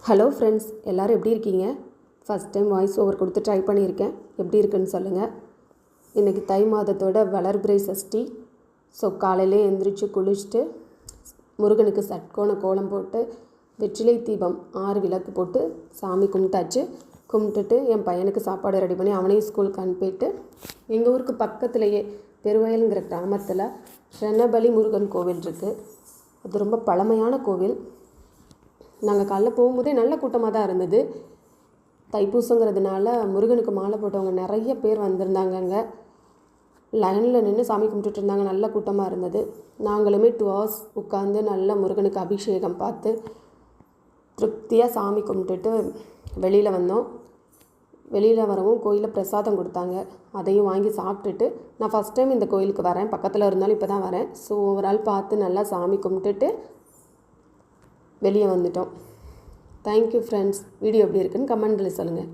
Hello friends, எல்லோரும் எப்படி இருக்கீங்க? ஃபஸ்ட் டைம் வாய்ஸ் ஓவர் கொடுத்து ட்ரை பண்ணியிருக்கேன். எப்படி இருக்குன்னு சொல்லுங்கள். இன்றைக்கி தை மாதத்தோட வளர்பிறை சஷ்டி. ஸோ காலையிலே எழுந்திரிச்சு குளிச்சுட்டு முருகனுக்கு சட்கோண கோலம் போட்டு வெற்றிலை தீபம் 6 விளக்கு போட்டு சாமி கும்பிட்டாச்சு. கும்பிட்டுட்டு என் பையனுக்கு சாப்பாடு ரெடி பண்ணி அவனையும் ஸ்கூலுக்கு அனுப்பிட்டு எங்கள் ஊருக்கு பக்கத்துலேயே பெருவயலுங்கிற கிராமத்தில் ரணபலி முருகன் கோவில் இருக்குது. அது ரொம்ப பழமையான கோவில். நாங்கள் காலைல போகும்போதே நல்ல கூட்டமாக தான் இருந்தது. தைப்பூசங்கிறதுனால முருகனுக்கு மாலை போட்டவங்க நிறைய பேர் வந்திருந்தாங்க. அங்கே லைனில் நின்று சாமி கும்பிட்டுட்டு இருந்தாங்க. நல்ல கூட்டமாக இருந்தது. நாங்களுமே 2 hours உட்காந்து நல்ல முருகனுக்கு அபிஷேகம் பார்த்து திருப்தியாக சாமி கும்பிட்டுட்டு வெளியில் வந்தோம். வெளியில் வரவும் கோயிலில் பிரசாதம் கொடுத்தாங்க. அதையும் வாங்கி சாப்பிட்டுட்டு நான் ஃபஸ்ட் டைம் இந்த கோயிலுக்கு வரேன். பக்கத்தில் இருந்தாலும் இப்போ தான் வரேன். ஸோ ஓவரால் பார்த்து நல்லா சாமி கும்பிட்டுட்டு வெளியே வந்துட்டோம். Thank you friends. வீடியோ எப்படி இருக்குன்னு கமெண்ட்டில் சொல்லுங்கள்.